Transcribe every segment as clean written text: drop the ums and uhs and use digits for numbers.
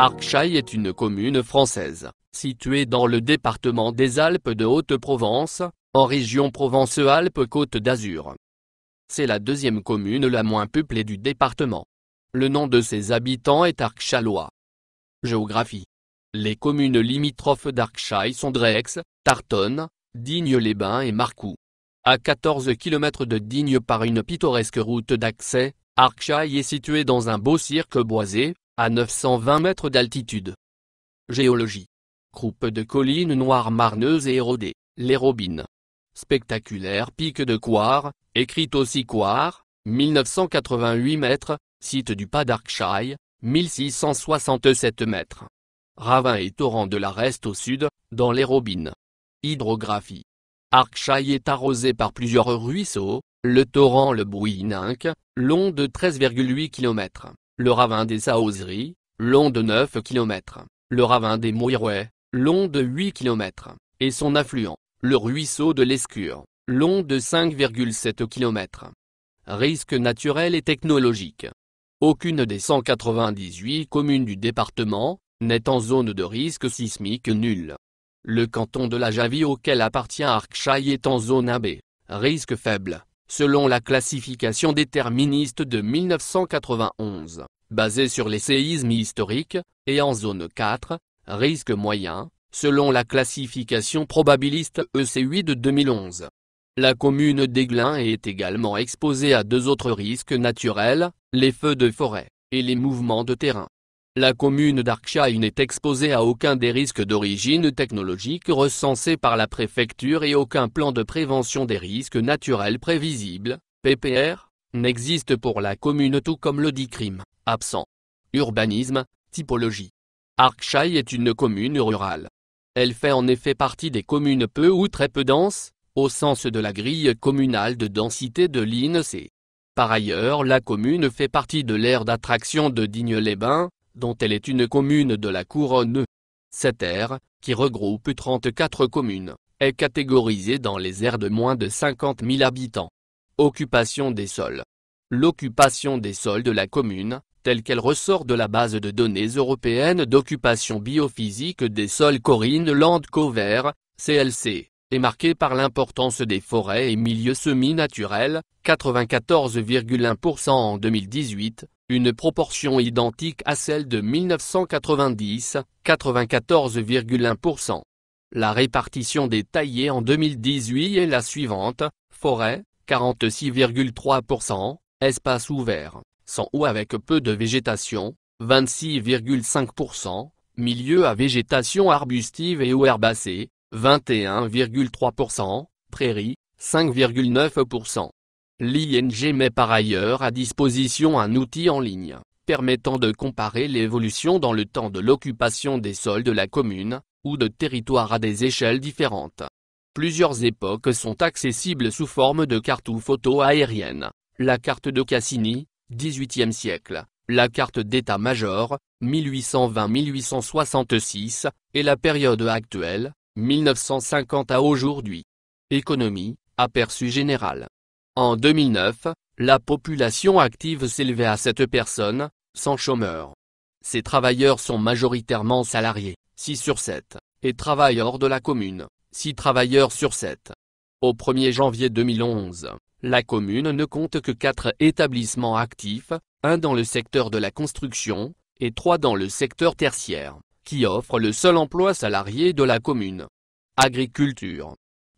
Arcchaille est une commune française, située dans le département des Alpes de Haute-Provence, en région Provence-Alpes-Côte d'Azur. C'est la deuxième commune la moins peuplée du département. Le nom de ses habitants est archallois. Géographie. Les communes limitrophes d'Arcchaille sont Drex, Tartonne, Digne-les-Bains et Marcoux. À 14 km de Digne par une pittoresque route d'accès, Arcchaille est située dans un beau cirque boisé, à 920 mètres d'altitude. Géologie. Groupe de collines noires marneuses et érodées, les Robines. Spectaculaire pic de Coire, écrite aussi Coire, 1988 mètres, site du Pas d'Arcchaille, 1667 mètres. Ravin et torrent de l'Arest au sud, dans les Robines. Hydrographie. Arcchaille est arrosé par plusieurs ruisseaux, le torrent le Bouillinque, long de 13,8 km, le ravin des Saoseries, long de 9 km, le ravin des Mouirouets, long de 8 km, et son affluent, le ruisseau de l'Escure, long de 5,7 km. Risques naturels et technologiques. Aucune des 198 communes du département n'est en zone de risque sismique nul. Le canton de la Javie auquel appartient Arcchaille est en zone AB, risque faible, selon la classification déterministe de 1991, basée sur les séismes historiques, et en zone 4, risque moyen, selon la classification probabiliste EC8 de 2011. La commune d'Aiglun est également exposée à deux autres risques naturels, les feux de forêt, et les mouvements de terrain. La commune d'Arcchaille n'est exposée à aucun des risques d'origine technologique recensés par la préfecture et aucun plan de prévention des risques naturels prévisibles, PPR, n'existe pour la commune tout comme le DICRIM, absent. Urbanisme, typologie. Arcchaille est une commune rurale. Elle fait en effet partie des communes peu ou très peu denses, au sens de la grille communale de densité de l'INSEE. Par ailleurs, la commune fait partie de l'aire d'attraction de Digne-les-Bains, dont elle est une commune de la couronne. Cette aire, qui regroupe 34 communes, est catégorisée dans les aires de moins de 50 000 habitants. Occupation des sols. L'occupation des sols de la commune, telle qu'elle ressort de la base de données européenne d'occupation biophysique des sols Corine Land Cover, CLC, est marquée par l'importance des forêts et milieux semi-naturels, 94,1% en 2018, une proportion identique à celle de 1990, 94,1%. La répartition des taillés en 2018 est la suivante: forêt, 46,3%, espace ouvert, sans ou avec peu de végétation, 26,5%, milieu à végétation arbustive et ou herbacée, 21,3%, prairies, 5,9%. L'ING met par ailleurs à disposition un outil en ligne, permettant de comparer l'évolution dans le temps de l'occupation des sols de la commune, ou de territoire à des échelles différentes. Plusieurs époques sont accessibles sous forme de carte ou photo aérienne. La carte de Cassini, 18e siècle, la carte d'état-major, 1820-1866, et la période actuelle, 1950 à aujourd'hui. Économie, aperçu général. En 2009, la population active s'élevait à 7 personnes, sans chômeurs. Ces travailleurs sont majoritairement salariés, 6 sur 7, et travaillent hors de la commune, 6 travailleurs sur 7. Au 1er janvier 2011, la commune ne compte que 4 établissements actifs, 1 dans le secteur de la construction, et 3 dans le secteur tertiaire, qui offrent le seul emploi salarié de la commune. Agriculture.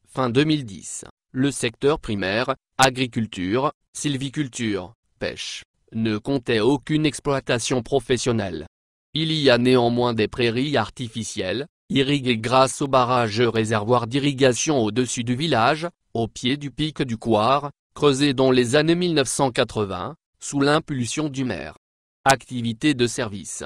Fin 2010, le secteur primaire, agriculture, sylviculture, pêche, ne comptait aucune exploitation professionnelle. Il y a néanmoins des prairies artificielles, irriguées grâce au barrage réservoir d'irrigation au-dessus du village, au pied du pic du Coire, creusé dans les années 1980, sous l'impulsion du maire. Activité de service.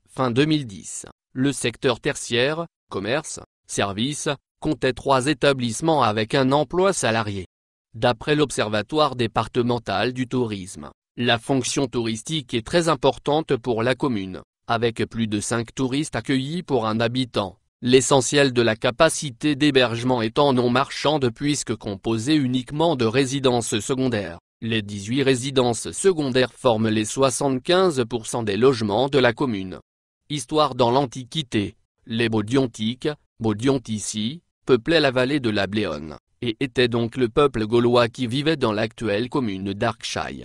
Fin 2010, le secteur tertiaire, commerce, services, comptait 3 établissements avec un emploi salarié. D'après l'Observatoire départemental du tourisme, la fonction touristique est très importante pour la commune, avec plus de 5 touristes accueillis pour un habitant, l'essentiel de la capacité d'hébergement étant non marchande puisque composée uniquement de résidences secondaires. Les 18 résidences secondaires forment les 75% des logements de la commune. Histoire dans l'Antiquité. Les Baudiontiques, Baudiontici, peuplaient la vallée de la Bléone, et étaient donc le peuple gaulois qui vivait dans l'actuelle commune d'Arcshaï.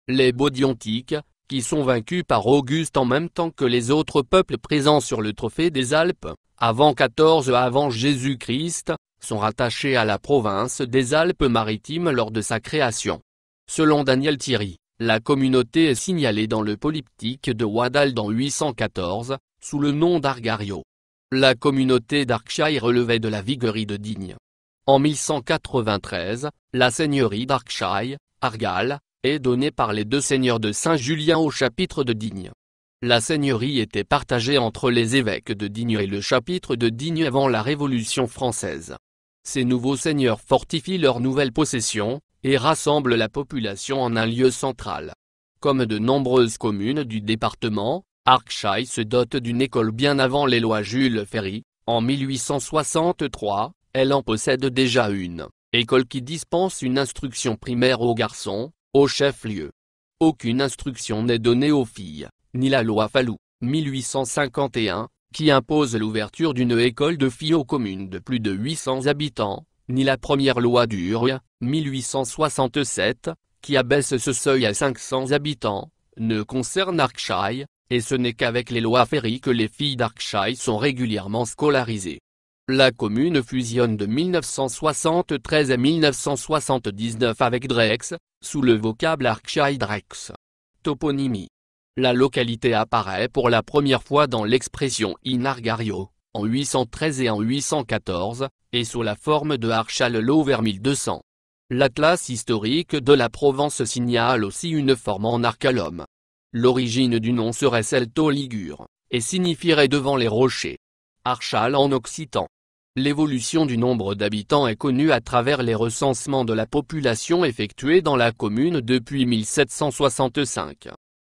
Les Baudiontiques, qui sont vaincus par Auguste en même temps que les autres peuples présents sur le trophée des Alpes, avant 14 avant Jésus-Christ, sont rattachés à la province des Alpes-Maritimes lors de sa création. Selon Daniel Thierry, la communauté est signalée dans le polyptyque de Wadal dans 814, sous le nom d'Argario. La communauté d'Arcshaï relevait de la viguerie de Digne. En 1193, la seigneurie d'Arcshaï, Argal, est donnée par les deux seigneurs de Saint-Julien au chapitre de Digne. La seigneurie était partagée entre les évêques de Digne et le chapitre de Digne avant la Révolution française. Ces nouveaux seigneurs fortifient leur nouvelle possession, et rassemblent la population en un lieu central. Comme de nombreuses communes du département, Arcshaï se dote d'une école bien avant les lois Jules Ferry. En 1863, elle en possède déjà une, école qui dispense une instruction primaire aux garçons, au chef-lieu. Aucune instruction n'est donnée aux filles, ni la loi Fallou, 1851, qui impose l'ouverture d'une école de filles aux communes de plus de 800 habitants, ni la première loi d'Urgue, 1867, qui abaisse ce seuil à 500 habitants, ne concerne Arcshaï, et ce n'est qu'avec les lois Ferry que les filles d'Arcshaï sont régulièrement scolarisées. La commune fusionne de 1973 à 1979 avec Drex, sous le vocable Arcshaï-Drex. Toponymie. La localité apparaît pour la première fois dans l'expression in Argario, en 813 et en 814, et sous la forme de Archal-Lo vers 1200. L'atlas historique de la Provence signale aussi une forme en arcalum. L'origine du nom serait celto-ligure, et signifierait devant les rochers. Archal en occitan. L'évolution du nombre d'habitants est connue à travers les recensements de la population effectués dans la commune depuis 1765.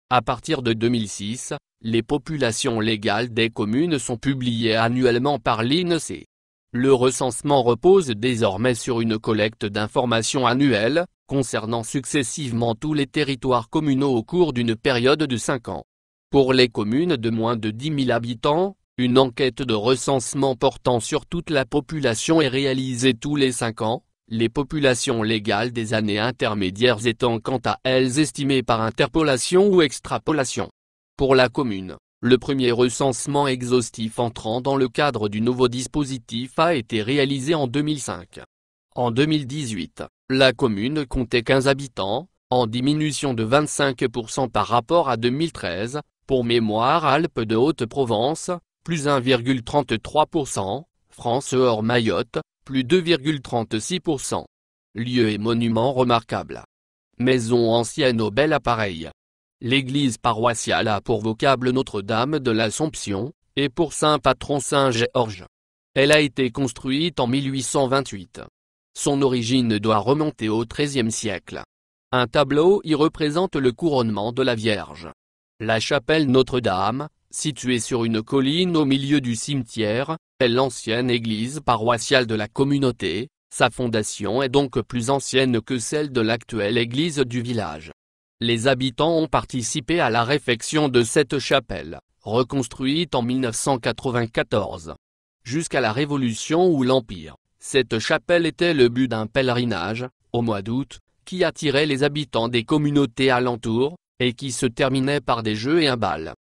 À partir de 2006, les populations légales des communes sont publiées annuellement par l'INSEE. Le recensement repose désormais sur une collecte d'informations annuelles, concernant successivement tous les territoires communaux au cours d'une période de 5 ans. Pour les communes de moins de 10 000 habitants, une enquête de recensement portant sur toute la population est réalisée tous les 5 ans, les populations légales des années intermédiaires étant quant à elles estimées par interpolation ou extrapolation. Pour la commune, le premier recensement exhaustif entrant dans le cadre du nouveau dispositif a été réalisé en 2005. En 2018, la commune comptait 15 habitants, en diminution de 25% par rapport à 2013, pour mémoire Alpes de Haute-Provence, plus 1,33%, France hors Mayotte, plus 2,36%. Lieux et monuments remarquables. Maison ancienne au bel appareil. L'église paroissiale a pour vocable Notre-Dame de l'Assomption, et pour saint patron Saint-Georges. Elle a été construite en 1828. Son origine doit remonter au XIIIe siècle. Un tableau y représente le couronnement de la Vierge. La chapelle Notre-Dame, située sur une colline au milieu du cimetière, est l'ancienne église paroissiale de la communauté. Sa fondation est donc plus ancienne que celle de l'actuelle église du village. Les habitants ont participé à la réfection de cette chapelle, reconstruite en 1994. Jusqu'à la Révolution ou l'Empire, cette chapelle était le but d'un pèlerinage, au mois d'août, qui attirait les habitants des communautés alentours, et qui se terminait par des jeux et un bal.